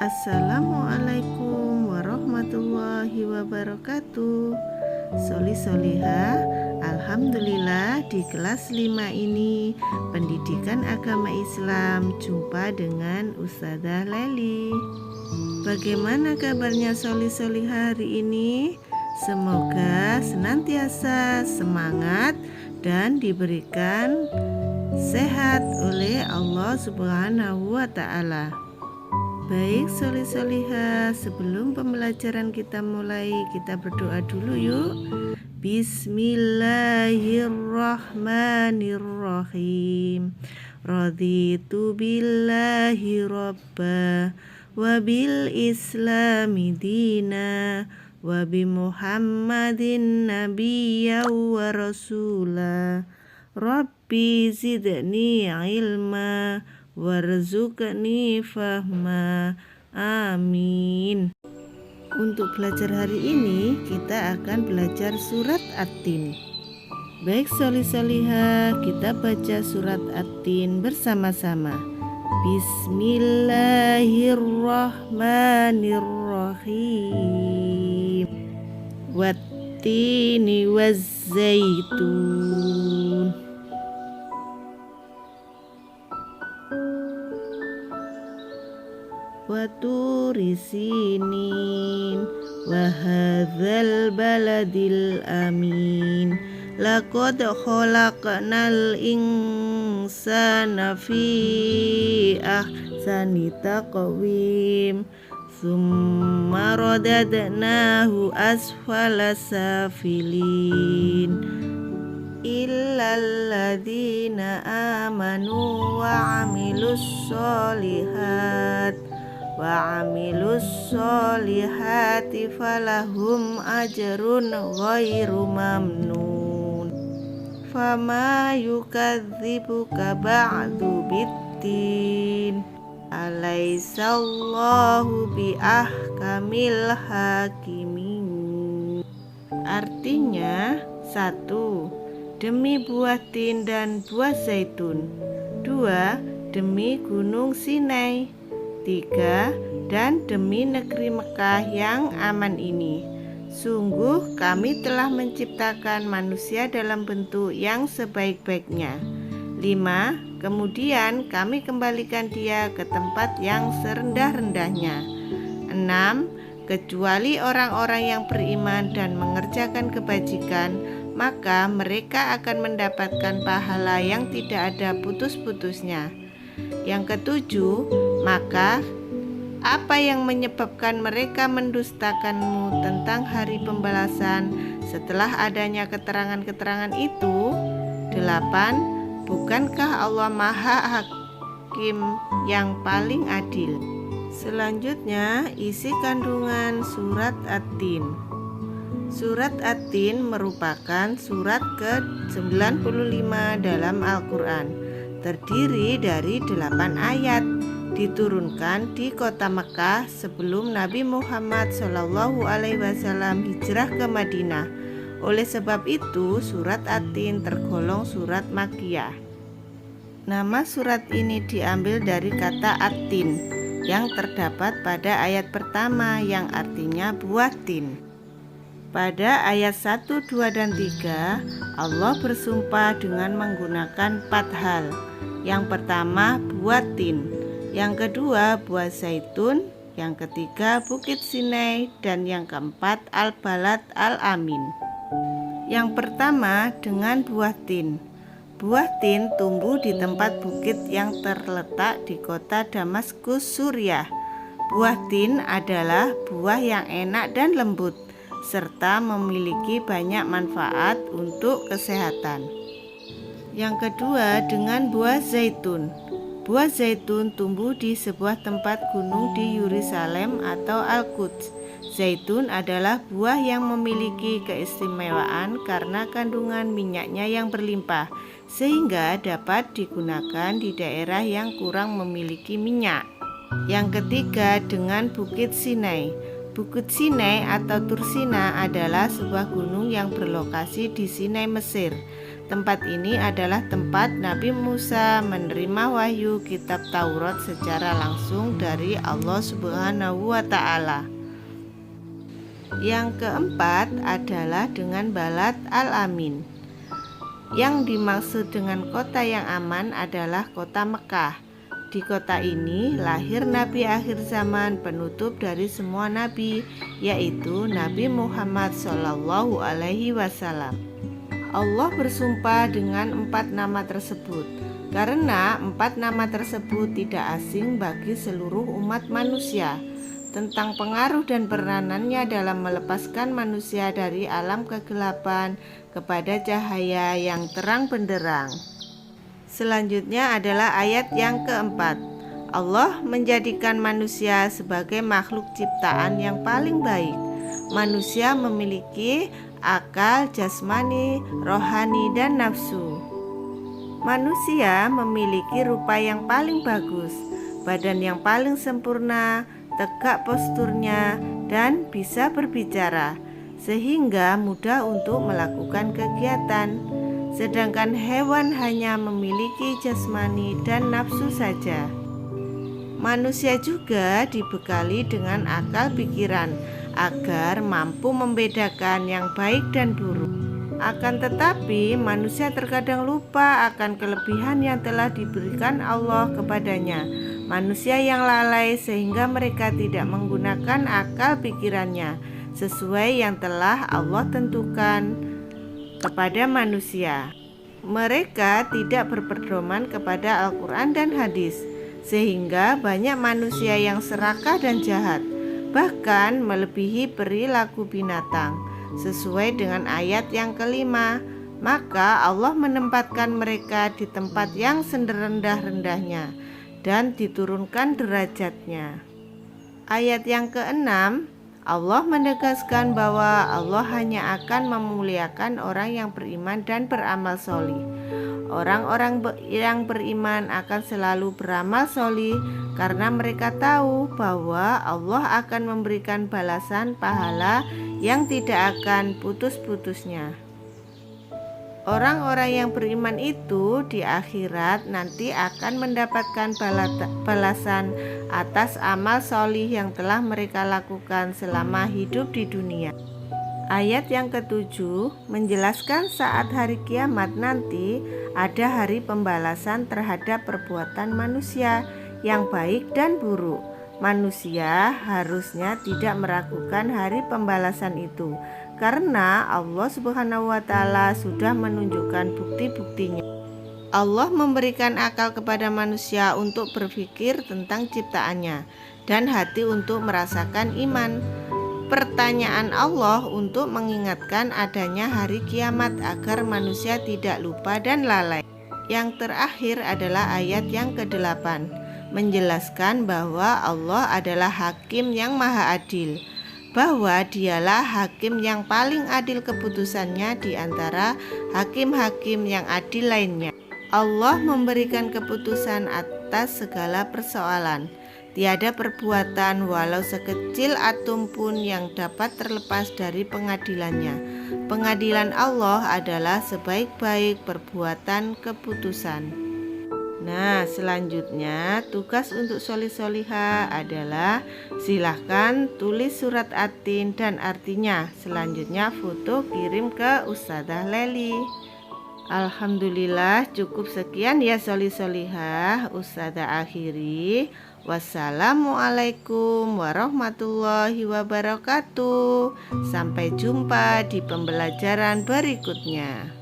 Assalamualaikum warahmatullahi wabarakatuh. Solihah, alhamdulillah di kelas 5 ini pendidikan agama Islam jumpa dengan Ustazah Leli. Bagaimana kabarnya solihah hari ini? Semoga senantiasa semangat dan diberikan sehat oleh Allah Subhanahu wa Ta'ala. Baik solihah, sebelum pembelajaran kita mulai, kita berdoa dulu yuk. Bismillahirrahmanirrahim. Raditu billahi robba wa bil islami dina wa bi muhammadin nabiyya wa rasula. Rabbi zidni ilma warzuqni fahma. Amin. Untuk belajar hari ini kita akan belajar surat At-Tin. Baik solihah, kita baca surat At-Tin bersama-sama. Bismillahirrahmanirrahim. Wattini wazzaitun. Waturi sinin wa hadzal baladil amin. Laqad khalaqnal insana fi ahsani taqwim. Summa radadnahu asfala safilin. Illal ladzina amanu wa amilus solihati falahum ajrun ghairu mamnun. Fama yukadzibuka ba'du biddin. Alaisallahu biahkamil hakimin. Artinya, 1. Demi buah tin dan buah zaitun. 2. Demi gunung Sinai. 3. Dan demi negeri Mekah yang aman ini. Sungguh kami telah menciptakan manusia dalam bentuk yang sebaik-baiknya. 5. Kemudian kami kembalikan dia ke tempat yang serendah-rendahnya. 6. Kecuali orang-orang yang beriman dan mengerjakan kebajikan, maka mereka akan mendapatkan pahala yang tidak ada putus-putusnya. Yang ketujuh, maka apa yang menyebabkan mereka mendustakanmu tentang hari pembalasan setelah adanya keterangan-keterangan itu? 8. Bukankah Allah Maha Hakim yang paling adil? Selanjutnya, isi kandungan surat At-Tin. Surat At-Tin merupakan surat ke-95 dalam Al-Quran. Terdiri dari 8 ayat, diturunkan di kota Mekah sebelum Nabi Muhammad SAW hijrah ke Madinah. Oleh sebab itu, surat At-Tin tergolong surat Makkiyah. Nama surat ini diambil dari kata At-Tin yang terdapat pada ayat pertama yang artinya buah tin. Pada ayat 1, 2, dan 3, Allah bersumpah dengan menggunakan 4 hal. Yang pertama, buah tin. Yang kedua, buah zaitun. Yang ketiga, bukit Sinai. Dan yang keempat, al-balad al-amin. Yang pertama, dengan buah tin. Buah tin tumbuh di tempat bukit yang terletak di kota Damaskus, Suriah. Buah tin adalah buah yang enak dan lembut, serta memiliki banyak manfaat untuk kesehatan. Yang kedua, dengan buah zaitun. Buah zaitun tumbuh di sebuah tempat gunung di Yerusalem atau Al-Quds. Zaitun adalah buah yang memiliki keistimewaan karena kandungan minyaknya yang berlimpah, sehingga dapat digunakan di daerah yang kurang memiliki minyak. Yang ketiga, dengan bukit Sinai. Bukit Sinai atau Tursina adalah sebuah gunung yang berlokasi di Sinai, Mesir. Tempat ini adalah tempat Nabi Musa menerima wahyu kitab Taurat secara langsung dari Allah Subhanahu wa Ta'ala. Yang keempat adalah dengan Balad Al-Amin. Yang dimaksud dengan kota yang aman adalah kota Mekah. Di kota ini lahir Nabi akhir zaman, penutup dari semua nabi, yaitu Nabi Muhammad SAW. Allah bersumpah dengan 4 nama tersebut, karena 4 nama tersebut tidak asing bagi seluruh umat manusia, tentang pengaruh dan peranannya dalam melepaskan manusia dari alam kegelapan kepada cahaya yang terang benderang. Selanjutnya adalah ayat yang keempat. Allah menjadikan manusia sebagai makhluk ciptaan yang paling baik. Manusia memiliki akal, jasmani, rohani, dan nafsu. Manusia memiliki rupa yang paling bagus, badan yang paling sempurna, tegak posturnya, dan bisa berbicara, sehingga mudah untuk melakukan kegiatan. Sedangkan hewan hanya memiliki jasmani dan nafsu saja. Manusia juga dibekali dengan akal pikiran agar mampu membedakan yang baik dan buruk. Akan tetapi manusia terkadang lupa akan kelebihan yang telah diberikan Allah kepadanya. Manusia yang lalai sehingga mereka tidak menggunakan akal pikirannya sesuai yang telah Allah tentukan kepada manusia. Mereka tidak berpedoman kepada Al-Quran dan hadis, sehingga banyak manusia yang serakah dan jahat, bahkan melebihi perilaku binatang. Sesuai dengan ayat yang kelima, maka Allah menempatkan mereka di tempat yang serendah-rendahnya dan diturunkan derajatnya. Ayat yang keenam, Allah menegaskan bahwa Allah hanya akan memuliakan orang yang beriman dan beramal solih. Orang-orang yang beriman akan selalu beramal solih karena mereka tahu bahwa Allah akan memberikan balasan pahala yang tidak akan putus-putusnya. Orang-orang yang beriman itu di akhirat nanti akan mendapatkan balasan atas amal solih yang telah mereka lakukan selama hidup di dunia. Ayat yang ketujuh menjelaskan saat hari kiamat nanti ada hari pembalasan terhadap perbuatan manusia yang baik dan buruk. Manusia harusnya tidak meragukan hari pembalasan itu, karena Allah Subhanahu wa Ta'ala sudah menunjukkan bukti-buktinya. Allah memberikan akal kepada manusia untuk berpikir tentang ciptaannya dan hati untuk merasakan iman. Pertanyaan Allah untuk mengingatkan adanya hari kiamat agar manusia tidak lupa dan lalai. Yang terakhir adalah ayat yang ke-8, menjelaskan bahwa Allah adalah hakim yang maha adil, bahwa dialah hakim yang paling adil keputusannya di antara hakim-hakim yang adil lainnya. Allah memberikan keputusan atas segala persoalan. Tiada perbuatan walau sekecil atom pun yang dapat terlepas dari pengadilannya. Pengadilan Allah adalah sebaik-baik perbuatan keputusan. Nah, selanjutnya tugas untuk solih-solihah adalah silahkan tulis surat atin dan artinya. Selanjutnya foto kirim ke Ustazah Leli. Alhamdulillah, cukup sekian ya solih-solihah. Ustazah akhiri. Wassalamualaikum warahmatullahi wabarakatuh. Sampai jumpa di pembelajaran berikutnya.